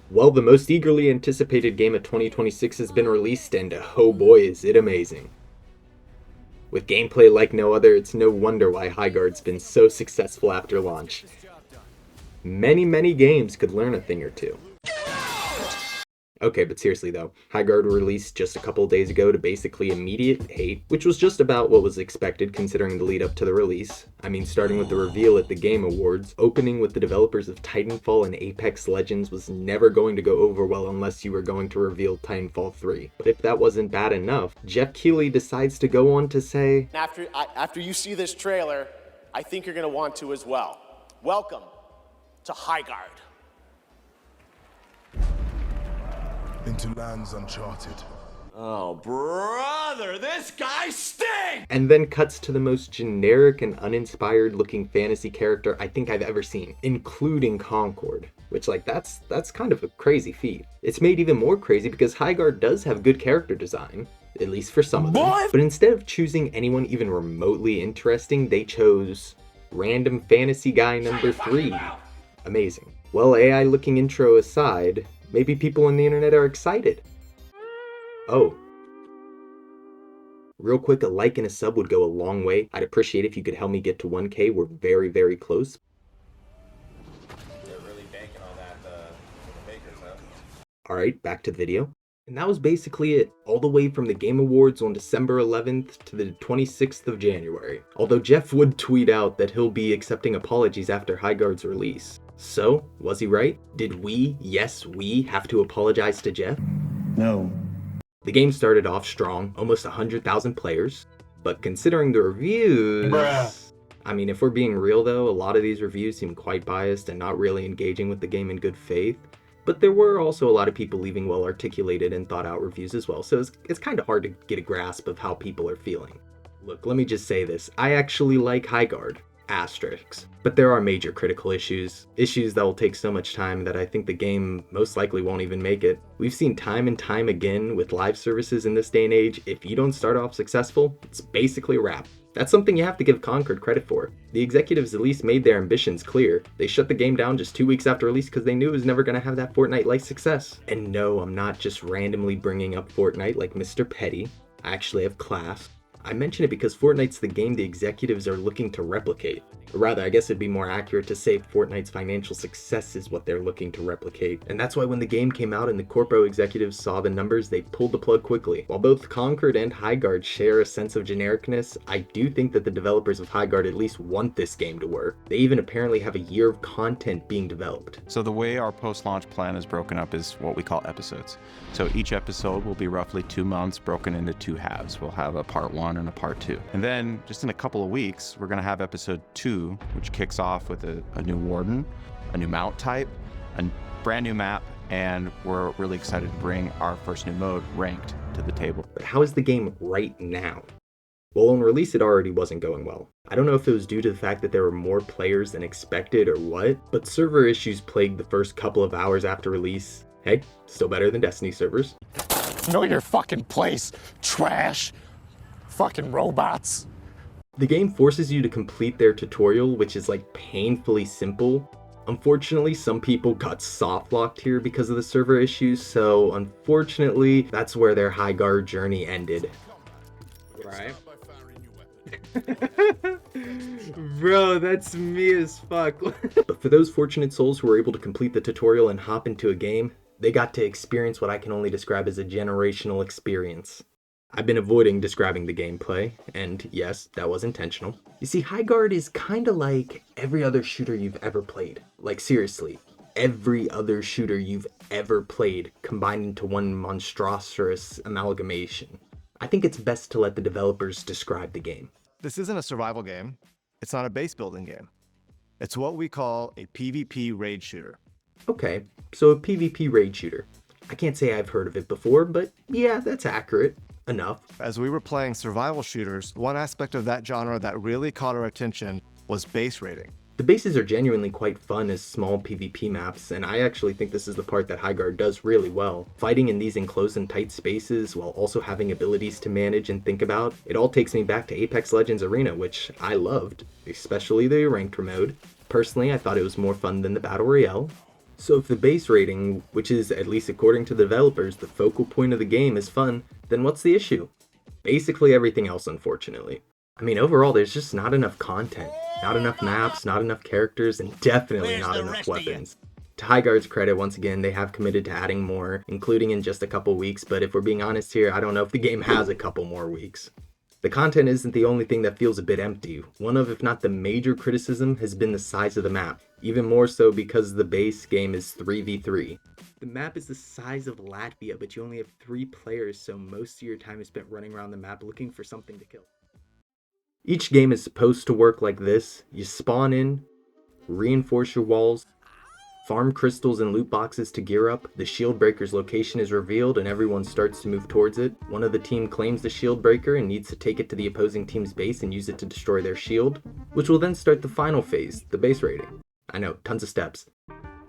Well, the most eagerly anticipated game of 2026 has been released, and oh boy, is it amazing. With gameplay like no other, it's no wonder why Highguard's been so successful after launch. Many games could learn a thing or two. Okay, but seriously though, Highguard released just a couple days ago to basically immediate hate, which was just about what was expected considering the lead up to the release. I mean, starting with the reveal at the Game Awards, opening with the developers of Titanfall and Apex Legends was never going to go over well unless you were going to reveal Titanfall 3. But if that wasn't bad enough, Jeff Keighley decides to go on to say, After you see this trailer, I think you're going to want to as well. Welcome to Highguard. Into lands uncharted. Oh, brother, this guy stinks! and then cuts to the most generic and uninspired looking fantasy character I think I've ever seen, including Concord. Which, like, that's kind of a crazy feat. It's made even more crazy because Highguard does have good character design, at least for some of them. But instead of choosing anyone even remotely interesting, they chose random fantasy guy number 3. Amazing. Well, AI looking intro aside, maybe people on the internet are excited. Oh. Real quick, a like and a sub would go a long way. I'd appreciate if you could help me get to 1K. We're very close. They're really banking on that for the bakers, huh? Alright, back to the video. And that was basically it, all the way from the Game Awards on December 11th to the 26th of January. Although Jeff would tweet out that he'll be accepting apologies after Highguard's release. So, was he right? Did we, yes we, have to apologize to Jeff? No. The game started off strong, almost 100,000 players, but considering the reviews... I mean, if we're being real though, a lot of these reviews seem quite biased and not really engaging with the game in good faith. But there were also a lot of people leaving well-articulated and thought-out reviews as well, so it's kind of hard to get a grasp of how people are feeling. Look, let me just say this, I actually like Highguard, asterisks, but there are major critical issues that will take so much time that I think the game most likely won't even make it. We've seen time and time again with live services in this day and age, if you don't start off successful, it's basically a wrap. That's something you have to give Concord credit for. The executives at least made their ambitions clear. They shut the game down just 2 weeks after release because they knew it was never going to have that Fortnite-like success. And no, I'm not just randomly bringing up Fortnite like Mr. Petty. I actually have class. I mention it because Fortnite's the game the executives are looking to replicate. Or rather, I guess it'd be more accurate to say Fortnite's financial success is what they're looking to replicate. And that's why when the game came out and the corpo executives saw the numbers, they pulled the plug quickly. While both Concord and Highguard share a sense of genericness, I do think that the developers of Highguard at least want this game to work. They even apparently have a year of content being developed. So the way our post-launch plan is broken up is what we call episodes. So each episode will be roughly 2 months broken into 2 halves. We'll have a part 1 and a part 2. And then just in a couple of weeks, we're going to have episode 2, which kicks off with a new warden, a new mount type, a brand new map, and we're really excited to bring our first new mode, ranked, to the table. But how is the game right now? Well, on release it already wasn't going well. I don't know if it was due to the fact that there were more players than expected or what, but server issues plagued the first couple of hours after release. Hey, still better than Destiny servers. Know your fucking place, trash. Fucking robots. The game forces you to complete their tutorial, which is like painfully simple. Unfortunately, some people got soft locked here because of the server issues, so unfortunately, that's where their Highguard journey ended. Right? Bro, that's me as fuck. But for those fortunate souls who were able to complete the tutorial and hop into a game, they got to experience what I can only describe as a generational experience. I've been avoiding describing the gameplay, and yes, that was intentional. You see, Highguard is kinda like every other shooter you've ever played. Like seriously, every other shooter you've ever played combined into one monstrous amalgamation. I think it's best to let the developers describe the game. This isn't a survival game. It's not a base building game. It's what we call a PvP raid shooter. Okay, so a PvP raid shooter. I can't say I've heard of it before, but yeah, that's accurate enough. As we were playing survival shooters, one aspect of that genre that really caught our attention was base raiding. The bases are genuinely quite fun as small PvP maps, and I actually think this is the part that Highguard does really well. Fighting in these enclosed and tight spaces while also having abilities to manage and think about, it all takes me back to Apex Legends Arena, which I loved, especially the ranked mode. Personally, I thought it was more fun than the Battle Royale. So if the base rating, which is, at least according to the developers, the focal point of the game is fun, then what's the issue? Basically everything else, unfortunately. I mean, overall, there's just not enough content. Not enough maps, not enough characters, and definitely not enough weapons. To Highguard's credit, once again, they have committed to adding more, including in just a couple weeks, but if we're being honest here, I don't know if the game has a couple more weeks. The content isn't the only thing that feels a bit empty. One of, if not the major criticism, has been the size of the map. Even more so because the base game is 3v3. The map is the size of Latvia, but you only have 3 players, so most of your time is spent running around the map looking for something to kill. Each game is supposed to work like this. You spawn in, reinforce your walls, farm crystals and loot boxes to gear up, the shield breaker's location is revealed and everyone starts to move towards it. One of the team claims the shield breaker and needs to take it to the opposing team's base and use it to destroy their shield, which will then start the final phase, the base raiding. I know, tons of steps.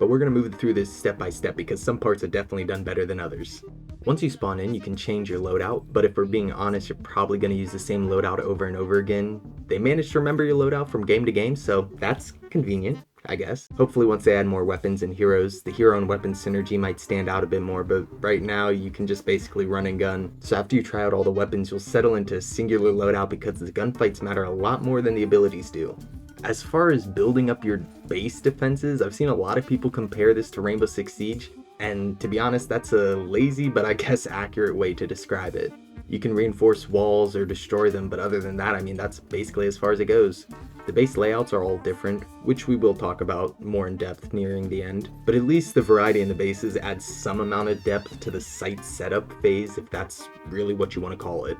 But we're going to move through this step by step because some parts are definitely done better than others. Once you spawn in, you can change your loadout, but if we're being honest, you're probably going to use the same loadout over and over again. They managed to remember your loadout from game to game, so that's convenient, I guess. Hopefully once they add more weapons and heroes, the hero and weapon synergy might stand out a bit more, but right now you can just basically run and gun. So after you try out all the weapons, you'll settle into a singular loadout because the gunfights matter a lot more than the abilities do. As far as building up your base defenses, I've seen a lot of people compare this to Rainbow Six Siege, and to be honest, that's a lazy but I guess accurate way to describe it. You can reinforce walls or destroy them, but other than that, I mean, that's basically as far as it goes. The base layouts are all different, which we will talk about more in depth nearing the end, but at least the variety in the bases adds some amount of depth to the site setup phase, if that's really what you want to call it.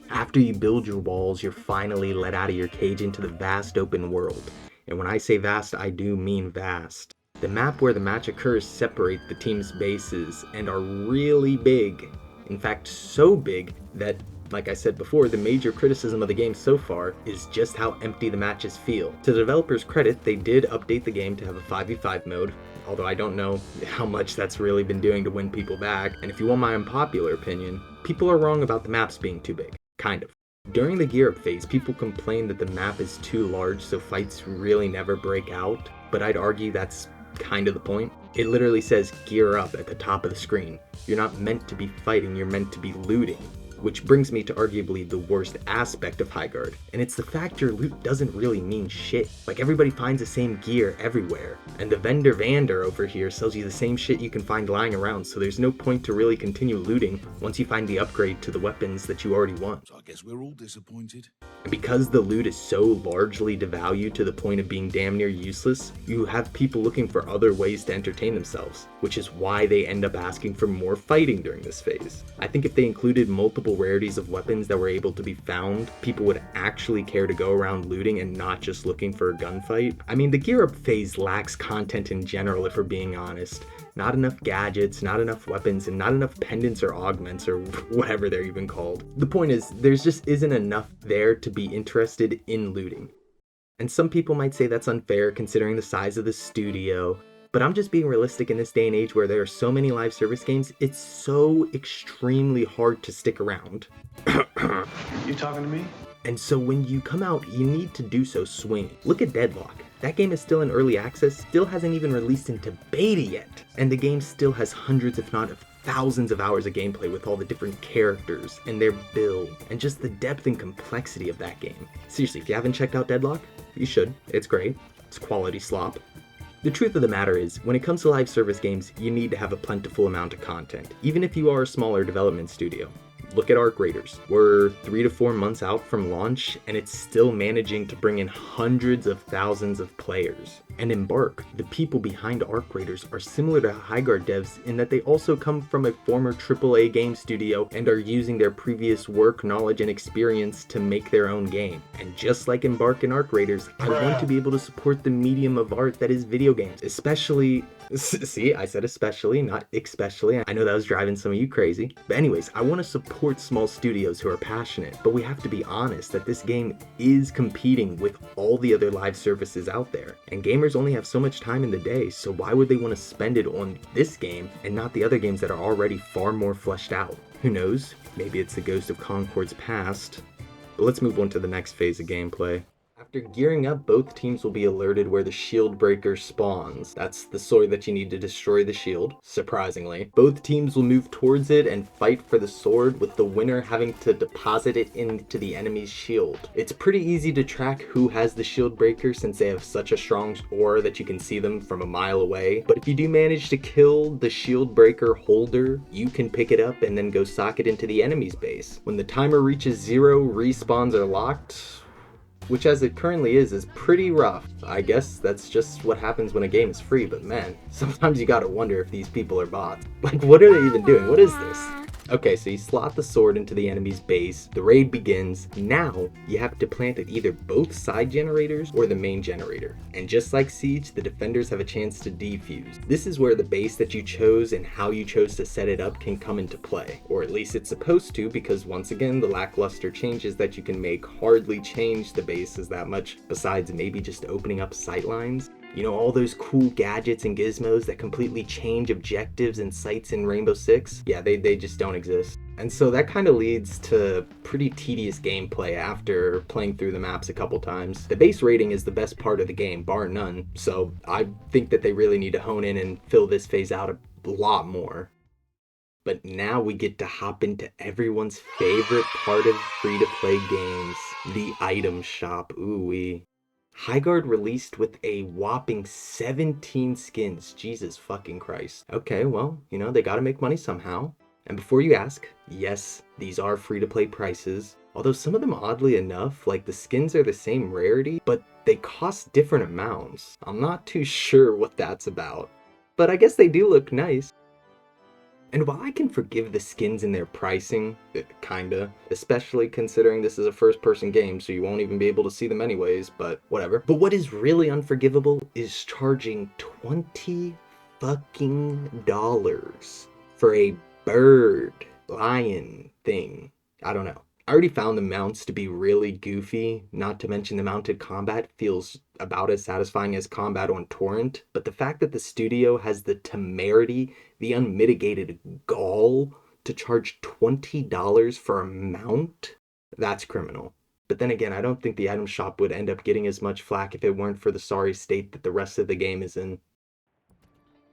After you build your walls, you're finally let out of your cage into the vast open world. And when I say vast, I do mean vast. The map where the match occurs separate the team's bases and are really big. In fact, so big that, like I said before, the major criticism of the game so far is just how empty the matches feel. To the developers' credit, they did update the game to have a 5v5 mode, although I don't know how much that's really been doing to win people back. And if you want my unpopular opinion, people are wrong about the maps being too big. Kind of. During the gear up phase, people complain that the map is too large, so fights really never break out, but I'd argue that's kind of the point. It literally says gear up at the top of the screen. You're not meant to be fighting, you're meant to be looting. Which brings me to arguably the worst aspect of Highguard, and it's the fact your loot doesn't really mean shit. Like, everybody finds the same gear everywhere, and the vendor Vander over here sells you the same shit you can find lying around, so there's no point to really continue looting once you find the upgrade to the weapons that you already want. So I guess we're all disappointed. And because the loot is so largely devalued to the point of being damn near useless, you have people looking for other ways to entertain themselves, which is why they end up asking for more fighting during this phase. I think if they included multiple rarities of weapons that were able to be found, people would actually care to go around looting and not just looking for a gunfight. I mean, the gear up phase lacks content in general, if we're being honest. Not enough gadgets, not enough weapons, and not enough pendants or augments or whatever they're even called. The point is, there's just isn't enough there to be interested in looting. And some people might say that's unfair considering the size of the studio, but I'm just being realistic in this day and age where there are so many live service games, it's so extremely hard to stick around. You talking to me? And so when you come out, you need to do so swinging. Look at Deadlock. That game is still in early access, still hasn't even released into beta yet. And the game still has hundreds if not thousands of hours of gameplay with all the different characters and their build, and just the depth and complexity of that game. Seriously, if you haven't checked out Deadlock, you should. It's great. It's quality slop. The truth of the matter is, when it comes to live service games, you need to have a plentiful amount of content, even if you are a smaller development studio. Look at Arc Raiders. We're 3 to 4 months out from launch, and it's still managing to bring in hundreds of thousands of players. And Embark, the people behind Arc Raiders, are similar to Highguard devs in that they also come from a former AAA game studio and are using their previous work, knowledge, and experience to make their own game. And just like Embark and Arc Raiders, I want to be able to support the medium of art that is video games, especially... See, I said especially, not especially. I know that was driving some of you crazy. But anyways, I want to support small studios who are passionate, but we have to be honest that this game is competing with all the other live services out there. And gamers only have so much time in the day, so why would they want to spend it on this game and not the other games that are already far more fleshed out? Who knows? Maybe it's the ghost of Concord's past. But let's move on to the next phase of gameplay. After gearing up, both teams will be alerted where the shield breaker spawns. That's the sword that you need to destroy the shield, surprisingly. Both teams will move towards it and fight for the sword, with the winner having to deposit it into the enemy's shield. It's pretty easy to track who has the shield breaker since they have such a strong aura that you can see them from a mile away. But if you do manage to kill the shield breaker holder, you can pick it up and then go sock it into the enemy's base. When the timer reaches 0, respawns are locked, which as it currently is pretty rough. I guess that's just what happens when a game is free, but man, sometimes you gotta wonder if these people are bots. Like, what are they even doing? What is this? Okay, so you slot the sword into the enemy's base, the raid begins. Now, you have to plant at either both side generators or the main generator. And just like Siege, the defenders have a chance to defuse. This is where the base that you chose and how you chose to set it up can come into play. Or at least it's supposed to, because once again, the lackluster changes that you can make hardly change the bases that much, besides maybe just opening up sightlines. You know, all those cool gadgets and gizmos that completely change objectives and sights in Rainbow Six? Yeah, they just don't exist. And so that kind of leads to pretty tedious gameplay after playing through the maps a couple times. The base rating is the best part of the game, bar none, so I think that they really need to hone in and fill this phase out a lot more. But now we get to hop into everyone's favorite part of free-to-play games, the item shop. Ooh-wee. Highguard released with a whopping 17 skins. Jesus fucking Christ. Okay, well, you know, they gotta make money somehow. And before you ask, yes, these are free-to-play prices. Although some of them, oddly enough, like the skins are the same rarity, but they cost different amounts. I'm not too sure what that's about. But I guess they do look nice. And while I can forgive the skins and their pricing, kinda, especially considering this is a first-person game, so you won't even be able to see them anyways, but whatever. But what is really unforgivable is charging $20 fucking dollars for a bird, lion thing. I don't know. I already found the mounts to be really goofy, not to mention the mounted combat feels about as satisfying as combat on Torrent, but the fact that the studio has the temerity, the unmitigated gall to charge $20 for a mount, that's criminal. But then again, I don't think the item shop would end up getting as much flack if it weren't for the sorry state that the rest of the game is in.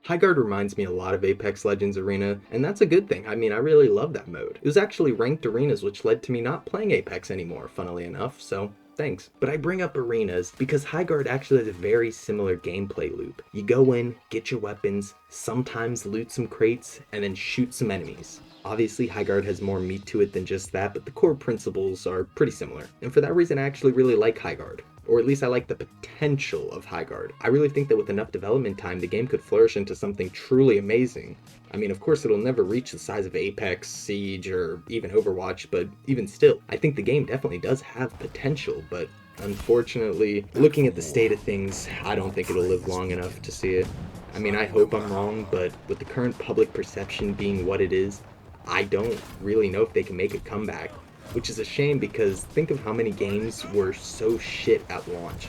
Highguard reminds me a lot of Apex Legends Arena, and that's a good thing. I mean, I really love that mode. It was actually ranked arenas, which led to me not playing Apex anymore, funnily enough, so thanks. But I bring up arenas because Highguard actually has a very similar gameplay loop. You go in, get your weapons, sometimes loot some crates, and then shoot some enemies. Obviously, Highguard has more meat to it than just that, but the core principles are pretty similar. And for that reason, I actually really like Highguard. Or at least I like the potential of Highguard. I really think that with enough development time, the game could flourish into something truly amazing. I mean, of course, it'll never reach the size of Apex, Siege, or even Overwatch, but even still, I think the game definitely does have potential, but unfortunately, looking at the state of things, I don't think it'll live long enough to see it. I mean, I hope I'm wrong, but with the current public perception being what it is, I don't really know if they can make a comeback. Which is a shame because think of how many games were so shit at launch.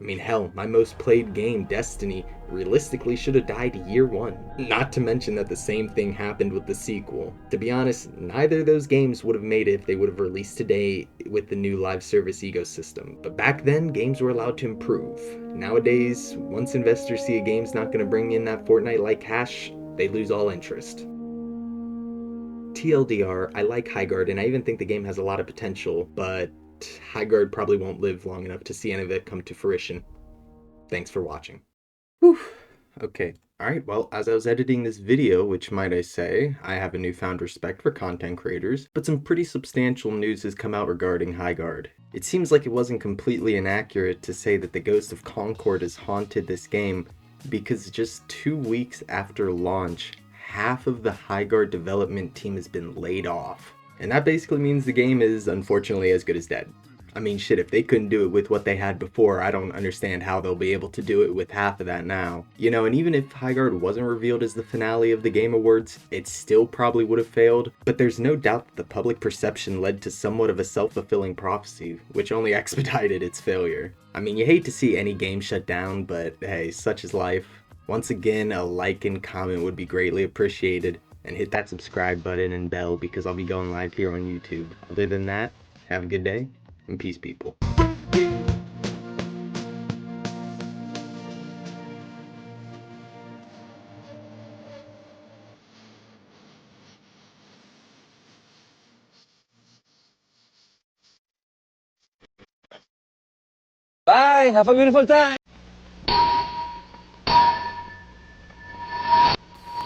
I mean, hell, my most played game, Destiny, realistically should have died year one. Not to mention that the same thing happened with the sequel. To be honest, neither of those games would have made it if they would have released today with the new live service ecosystem. But back then, games were allowed to improve. Nowadays, once investors see a game's not going to bring in that Fortnite-like cash, they lose all interest. TLDR, I like Highguard, and I even think the game has a lot of potential, but Highguard probably won't live long enough to see any of it come to fruition. Thanks for watching. Whew. Okay. Alright, well, as I was editing this video, which might I say, I have a newfound respect for content creators, but some pretty substantial news has come out regarding Highguard. It seems like it wasn't completely inaccurate to say that the ghost of Concord has haunted this game, because just 2 weeks after launch, half of the Highguard development team has been laid off. And that basically means the game is unfortunately as good as dead. I mean, shit, if they couldn't do it with what they had before, I don't understand how they'll be able to do it with half of that now. You know, and even if Highguard wasn't revealed as the finale of the Game Awards, it still probably would have failed, but there's no doubt that the public perception led to somewhat of a self-fulfilling prophecy, which only expedited its failure. I mean, you hate to see any game shut down, but hey, such is life. Once again, a like and comment would be greatly appreciated, and hit that subscribe button and bell because I'll be going live here on YouTube. Other than that, have a good day, and peace, people. Bye. Have a beautiful time.